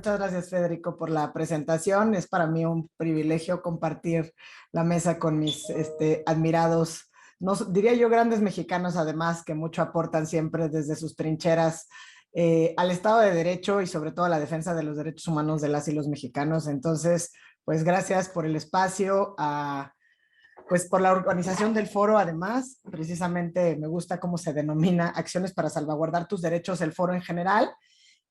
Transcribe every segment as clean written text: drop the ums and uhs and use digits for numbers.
muchas gracias, Federico, por la presentación. Es para mí un privilegio compartir la mesa con mis admirados, no, diría yo grandes mexicanos, además, que mucho aportan siempre desde sus trincheras al Estado de Derecho y sobre todo a la defensa de los derechos humanos de las y los mexicanos. Entonces, pues gracias por el espacio, pues por la organización del foro. Además, precisamente me gusta cómo se denomina Acciones para salvaguardar tus derechos, el foro en general.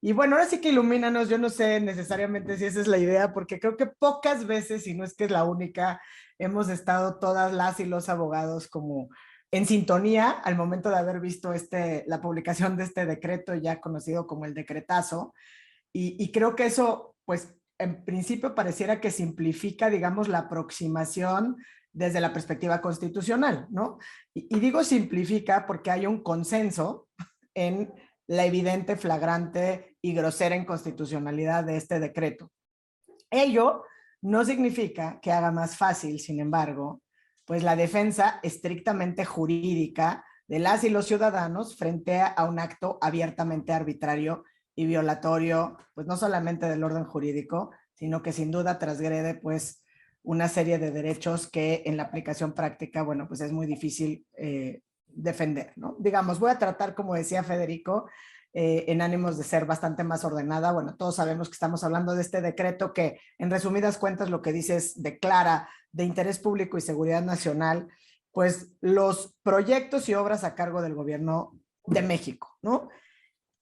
Y bueno, ahora sí que ilumínanos. Yo no sé necesariamente si esa es la idea, porque creo que pocas veces, y no es que es la única, hemos estado todas las y los abogados como en sintonía al momento de haber visto la publicación de este decreto ya conocido como el decretazo. Y creo que eso, pues en principio pareciera que simplifica, digamos, la aproximación desde la perspectiva constitucional, ¿no? Y digo simplifica porque hay un consenso en la evidente, flagrante y grosera inconstitucionalidad de este decreto. Ello no significa que haga más fácil, sin embargo, pues la defensa estrictamente jurídica de las y los ciudadanos frente a un acto abiertamente arbitrario y violatorio, pues no solamente del orden jurídico, sino que sin duda transgrede pues una serie de derechos que en la aplicación práctica, bueno, pues es muy difícil defender, ¿no? Digamos, voy a tratar, como decía Federico, en ánimos de ser bastante más ordenada. Bueno, todos sabemos que estamos hablando de este decreto que, en resumidas cuentas, lo que dice es declara de interés público y seguridad nacional, pues los proyectos y obras a cargo del gobierno de México, ¿no?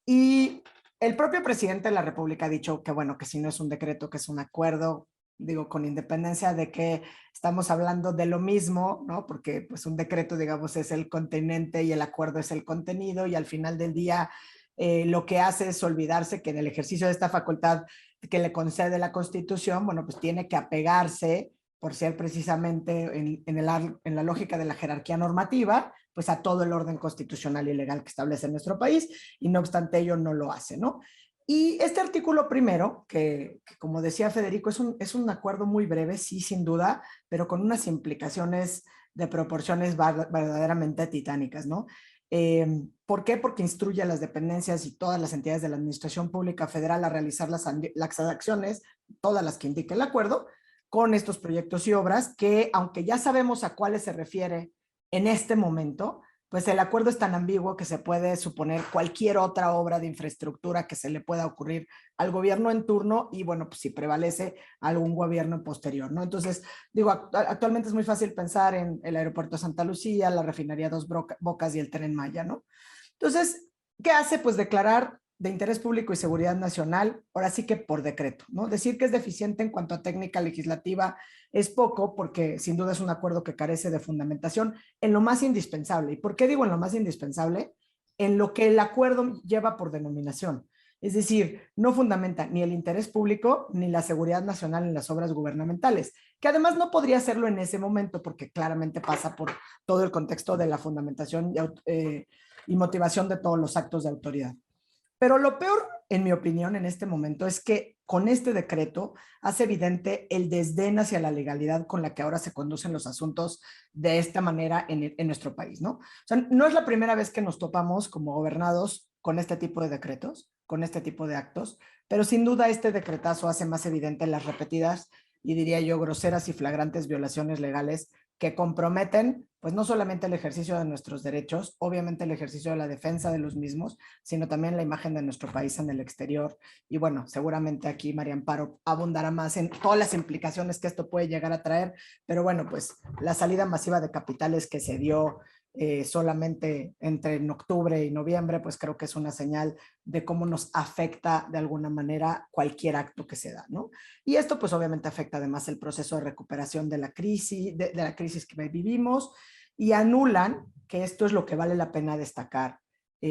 Y el propio presidente de la República ha dicho que, bueno, que si no es un decreto, que es un acuerdo, digo, con independencia de que estamos hablando de lo mismo, ¿no? Porque pues un decreto, digamos, es el continente y el acuerdo es el contenido, y al final del día lo que hace es olvidarse que en el ejercicio de esta facultad que le concede la Constitución, bueno, pues tiene que apegarse, por ser precisamente en la lógica de la jerarquía normativa, pues a todo el orden constitucional y legal que establece nuestro país, y no obstante ello no lo hace, ¿no? Y este artículo primero, que como decía Federico, es un acuerdo muy breve, sí, sin duda, pero con unas implicaciones de proporciones verdaderamente titánicas, ¿no? ¿Por qué? Porque instruye a las dependencias y todas las entidades de la Administración Pública Federal a realizar las acciones, todas las que indique el acuerdo, con estos proyectos y obras que, aunque ya sabemos a cuáles se refiere en este momento, pues el acuerdo es tan ambiguo que se puede suponer cualquier otra obra de infraestructura que se le pueda ocurrir al gobierno en turno y, bueno, pues si prevalece algún gobierno posterior, ¿no? Entonces, digo, actualmente es muy fácil pensar en el aeropuerto de Santa Lucía, la refinería Dos Bocas y el Tren Maya, ¿no? Entonces, ¿qué hace? Pues declarar de interés público y seguridad nacional, ahora sí que por decreto, ¿no? Decir que es deficiente en cuanto a técnica legislativa es poco, porque sin duda es un acuerdo que carece de fundamentación en lo más indispensable. ¿Y por qué digo en lo más indispensable? En lo que el acuerdo lleva por denominación. Es decir, no fundamenta ni el interés público ni la seguridad nacional en las obras gubernamentales, que además no podría hacerlo en ese momento porque claramente pasa por todo el contexto de la fundamentación y motivación de todos los actos de autoridad. Pero lo peor, en mi opinión, en este momento es que con este decreto hace evidente el desdén hacia la legalidad con la que ahora se conducen los asuntos de esta manera en nuestro país, ¿no? O sea, no es la primera vez que nos topamos como gobernados con este tipo de decretos, con este tipo de actos, pero sin duda este decretazo hace más evidente las repetidas y, diría yo, groseras y flagrantes violaciones legales que comprometen, pues no solamente el ejercicio de nuestros derechos, obviamente el ejercicio de la defensa de los mismos, sino también la imagen de nuestro país en el exterior. Y bueno, seguramente aquí María Amparo abundará más en todas las implicaciones que esto puede llegar a traer, pero bueno, pues la salida masiva de capitales que se dio solamente entre en octubre y noviembre, pues creo que es una señal de cómo nos afecta de alguna manera cualquier acto que se da, ¿no? Y esto pues obviamente afecta además el proceso de recuperación de la crisis, de la crisis que vivimos, y anulan, que esto es lo que vale la pena destacar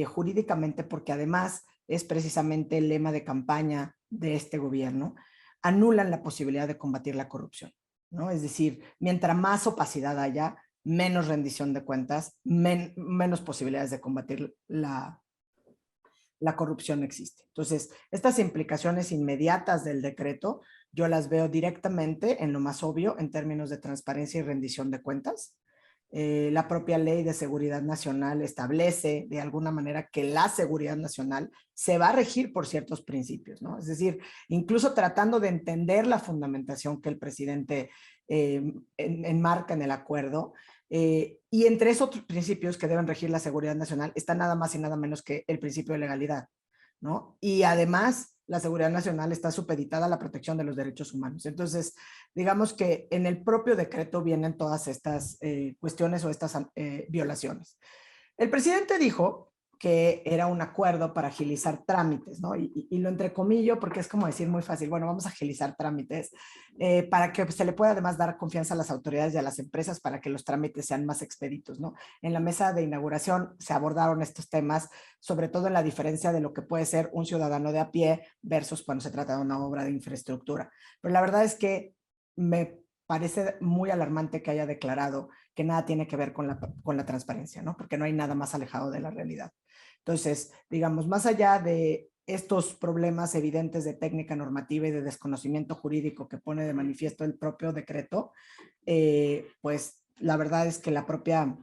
jurídicamente, porque además es precisamente el lema de campaña de este gobierno, anulan la posibilidad de combatir la corrupción, ¿no? Es decir, mientras más opacidad haya, menos rendición de cuentas, menos posibilidades de combatir la corrupción existe. Entonces, estas implicaciones inmediatas del decreto, yo las veo directamente en lo más obvio en términos de transparencia y rendición de cuentas. La propia ley de seguridad nacional establece de alguna manera que la seguridad nacional se va a regir por ciertos principios, ¿no? Es decir, incluso tratando de entender la fundamentación que el presidente enmarca en el acuerdo, y entre esos principios que deben regir la seguridad nacional está nada más y nada menos que el principio de legalidad, ¿no? Y además, la seguridad nacional está supeditada a la protección de los derechos humanos. Entonces, digamos que en el propio decreto vienen todas estas cuestiones o estas violaciones. El presidente dijo que era un acuerdo para agilizar trámites, ¿no? Y lo entrecomillo porque es como decir muy fácil, bueno, vamos a agilizar trámites para que se le pueda además dar confianza a las autoridades y a las empresas para que los trámites sean más expeditos, ¿no? En la mesa de inauguración se abordaron estos temas, sobre todo en la diferencia de lo que puede ser un ciudadano de a pie versus cuando se trata de una obra de infraestructura. Pero la verdad es que me parece muy alarmante que haya declarado que nada tiene que ver con la transparencia, ¿no? Porque no hay nada más alejado de la realidad. Entonces, digamos, más allá de estos problemas evidentes de técnica normativa y de desconocimiento jurídico que pone de manifiesto el propio decreto, pues la verdad es que la propia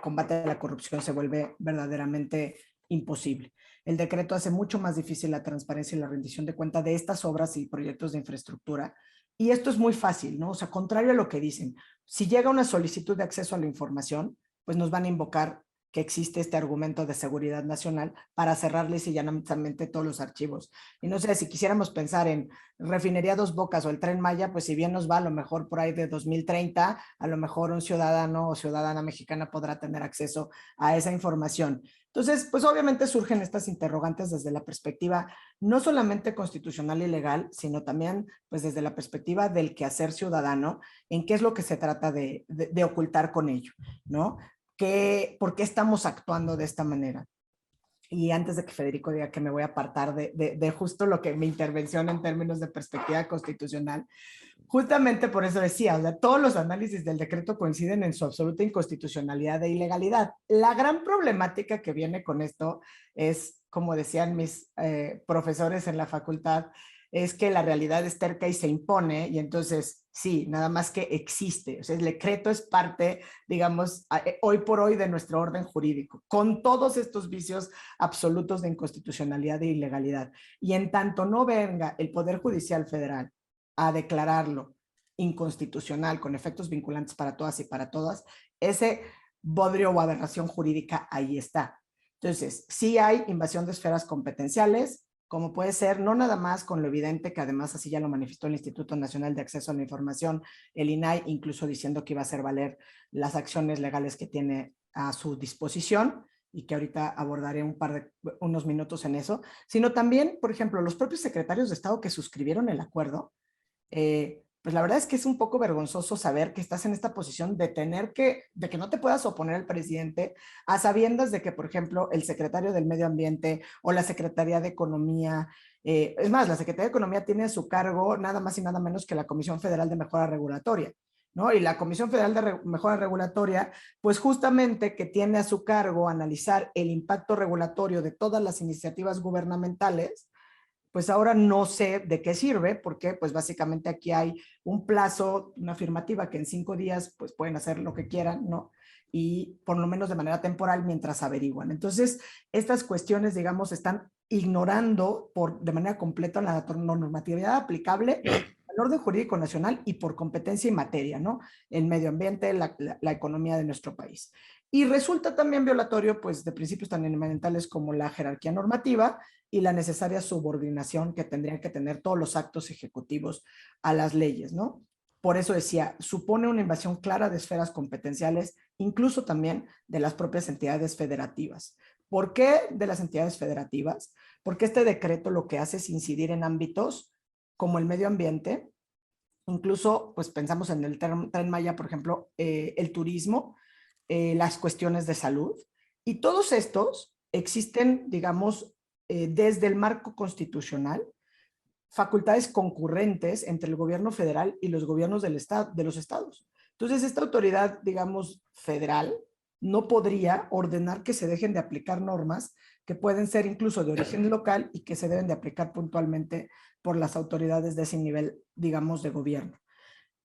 combate a la corrupción se vuelve verdaderamente imposible. El decreto hace mucho más difícil la transparencia y la rendición de cuenta de estas obras y proyectos de infraestructura. Y esto es muy fácil, ¿no? O sea, contrario a lo que dicen, si llega una solicitud de acceso a la información, pues nos van a invocar que existe este argumento de seguridad nacional para cerrarles y llanamente todos los archivos. Y no sé, si quisiéramos pensar en Refinería Dos Bocas o el Tren Maya, pues si bien nos va a lo mejor por ahí de 2030, a lo mejor un ciudadano o ciudadana mexicana podrá tener acceso a esa información. Entonces, pues obviamente surgen estas interrogantes desde la perspectiva no solamente constitucional y legal, sino también pues desde la perspectiva del quehacer ciudadano, en qué es lo que se trata de ocultar con ello, ¿no? ¿Por qué estamos actuando de esta manera? Y antes de que Federico diga que me voy a apartar de justo lo que mi intervención en términos de perspectiva constitucional, justamente por eso decía, o sea, todos los análisis del decreto coinciden en su absoluta inconstitucionalidad e ilegalidad. La gran problemática que viene con esto es, como decían mis profesores en la facultad, es que la realidad es terca y se impone, y entonces sí, nada más que existe. O sea, el decreto es parte, digamos, hoy por hoy de nuestro orden jurídico, con todos estos vicios absolutos de inconstitucionalidad e ilegalidad. Y en tanto no venga el Poder Judicial Federal a declararlo inconstitucional con efectos vinculantes para todas y para todas, ese bodrio o aberración jurídica ahí está. Entonces, sí hay invasión de esferas competenciales, como puede ser, no nada más con lo evidente, que además así ya lo manifestó el Instituto Nacional de Acceso a la Información, el INAI, incluso diciendo que iba a hacer valer las acciones legales que tiene a su disposición, y que ahorita abordaré unos minutos en eso, sino también, por ejemplo, los propios secretarios de Estado que suscribieron el acuerdo, pues la verdad es que es un poco vergonzoso saber que estás en esta posición de que no te puedas oponer al presidente a sabiendas de que, por ejemplo, el secretario del Medio Ambiente o la Secretaría de Economía, es más, la Secretaría de Economía tiene a su cargo nada más y nada menos que la Comisión Federal de Mejora Regulatoria, ¿no? Y la Comisión Federal de Mejora Regulatoria, pues justamente que tiene a su cargo analizar el impacto regulatorio de todas las iniciativas gubernamentales, pues ahora no sé de qué sirve, porque pues básicamente aquí hay un plazo, una afirmativa que en 5 días pues pueden hacer lo que quieran, ¿no? Y por lo menos de manera temporal mientras averiguan. Entonces, estas cuestiones, digamos, están ignorando de manera completa la normatividad aplicable al orden jurídico nacional y por competencia y materia, ¿no? El medio ambiente, la economía de nuestro país. Y resulta también violatorio, pues, de principios tan elementales como la jerarquía normativa y la necesaria subordinación que tendrían que tener todos los actos ejecutivos a las leyes, ¿no? Por eso decía, supone una invasión clara de esferas competenciales, incluso también de las propias entidades federativas. ¿Por qué de las entidades federativas? Porque este decreto lo que hace es incidir en ámbitos como el medio ambiente, incluso pues pensamos en el Tren Maya, por ejemplo, el turismo, las cuestiones de salud, y todos estos existen, digamos, desde el marco constitucional, facultades concurrentes entre el gobierno federal y los gobiernos de los estados. Entonces, esta autoridad, digamos, federal, no podría ordenar que se dejen de aplicar normas que pueden ser incluso de origen local y que se deben de aplicar puntualmente por las autoridades de ese nivel, digamos, de gobierno.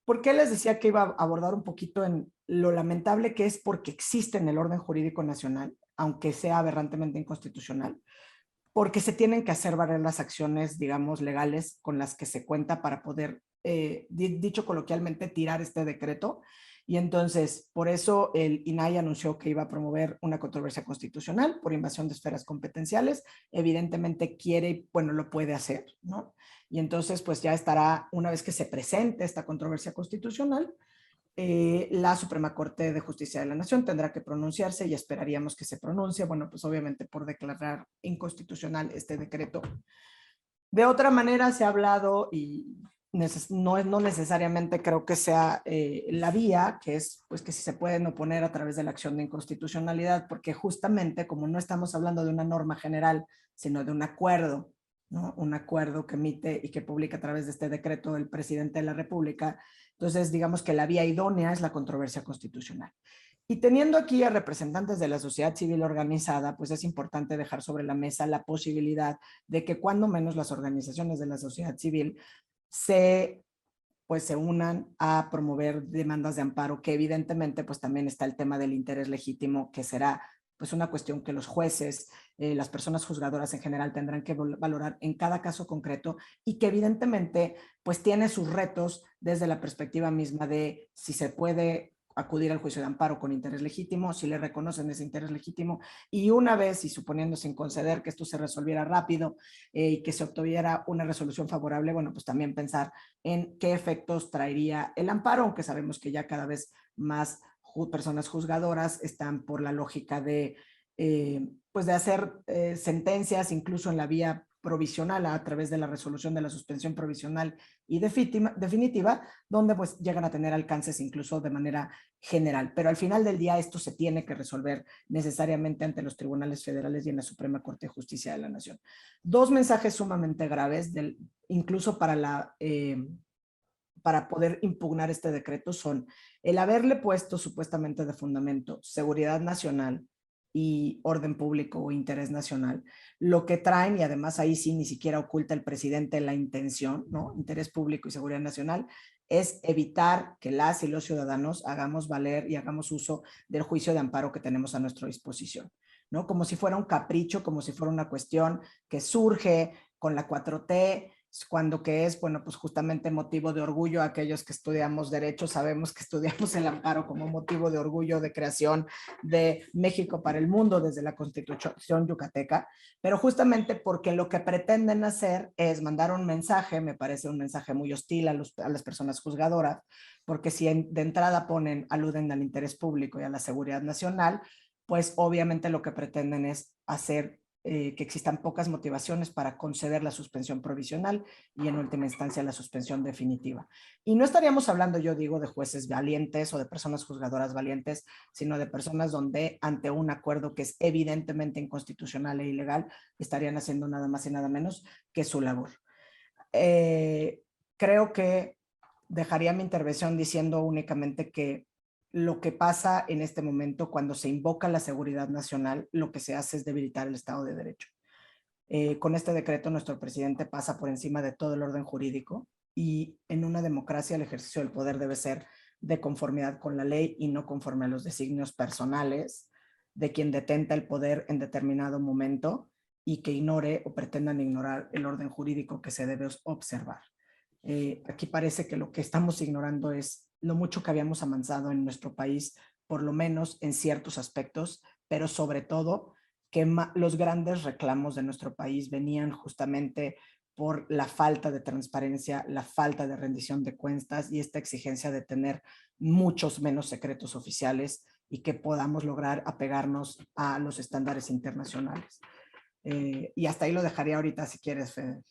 ¿Por qué les decía que iba a abordar un poquito en lo lamentable que es porque existe en el orden jurídico nacional, aunque sea aberrantemente inconstitucional? Porque se tienen que hacer valer las acciones, digamos, legales con las que se cuenta para poder, dicho coloquialmente, tirar este decreto. Y entonces, por eso el INAI anunció que iba a promover una controversia constitucional por invasión de esferas competenciales. Evidentemente quiere y, bueno, lo puede hacer, ¿no? Y entonces, pues ya estará, una vez que se presente esta controversia constitucional, la Suprema Corte de Justicia de la Nación tendrá que pronunciarse y esperaríamos que se pronuncie, bueno, pues obviamente por declarar inconstitucional este decreto. De otra manera se ha hablado y no necesariamente creo que sea la vía, que es pues que si se pueden oponer a través de la acción de inconstitucionalidad, porque justamente como no estamos hablando de una norma general, sino de un acuerdo, ¿no? Un acuerdo que emite y que publica a través de este decreto el presidente de la República. Entonces, digamos que la vía idónea es la controversia constitucional. Y teniendo aquí a representantes de la sociedad civil organizada, pues es importante dejar sobre la mesa la posibilidad de que cuando menos las organizaciones de la sociedad civil pues se unan a promover demandas de amparo, que evidentemente pues también está el tema del interés legítimo, que será pues una cuestión que los jueces, las personas juzgadoras en general tendrán que valorar en cada caso concreto y que evidentemente pues tiene sus retos desde la perspectiva misma de si se puede acudir al juicio de amparo con interés legítimo, si le reconocen ese interés legítimo, y una vez, y suponiendo sin conceder que esto se resolviera rápido y que se obtuviera una resolución favorable, bueno, pues también pensar en qué efectos traería el amparo, aunque sabemos que ya cada vez más personas juzgadoras están por la lógica de, pues de hacer sentencias incluso en la vía provisional a través de la resolución de la suspensión provisional y definitiva, donde pues llegan a tener alcances incluso de manera general. Pero al final del día esto se tiene que resolver necesariamente ante los tribunales federales y en la Suprema Corte de Justicia de la Nación. Dos mensajes sumamente graves, incluso para poder impugnar este decreto son el haberle puesto supuestamente de fundamento seguridad nacional y orden público o interés nacional, lo que traen, y además ahí sí ni siquiera oculta el presidente la intención, ¿no? Interés público y seguridad nacional, es evitar que las y los ciudadanos hagamos valer y hagamos uso del juicio de amparo que tenemos a nuestra disposición, ¿no? Como si fuera un capricho, como si fuera una cuestión que surge con la 4T, cuando que es, bueno, pues justamente motivo de orgullo. Aquellos que estudiamos derecho sabemos que estudiamos el amparo como motivo de orgullo de creación de México para el mundo desde la Constitución yucateca, pero justamente porque lo que pretenden hacer es mandar un mensaje, me parece un mensaje muy hostil a las personas juzgadoras, porque si de entrada aluden al interés público y a la seguridad nacional, pues obviamente lo que pretenden es hacer que existan pocas motivaciones para conceder la suspensión provisional y en última instancia la suspensión definitiva. Y no estaríamos hablando, yo digo, de jueces valientes o de personas juzgadoras valientes, sino de personas donde ante un acuerdo que es evidentemente inconstitucional e ilegal, estarían haciendo nada más y nada menos que su labor. Creo que dejaría mi intervención diciendo únicamente que lo que pasa en este momento cuando se invoca la seguridad nacional, lo que se hace es debilitar el Estado de Derecho. Con este decreto nuestro presidente pasa por encima de todo el orden jurídico y en una democracia el ejercicio del poder debe ser de conformidad con la ley y no conforme a los designios personales de quien detenta el poder en determinado momento y que ignore o pretendan ignorar el orden jurídico que se debe observar. Aquí parece que lo que estamos ignorando es lo mucho que habíamos avanzado en nuestro país, por lo menos en ciertos aspectos, pero sobre todo que los grandes reclamos de nuestro país venían justamente por la falta de transparencia, la falta de rendición de cuentas y esta exigencia de tener muchos menos secretos oficiales y que podamos lograr apegarnos a los estándares internacionales. Y hasta ahí lo dejaría ahorita si quieres, Fede.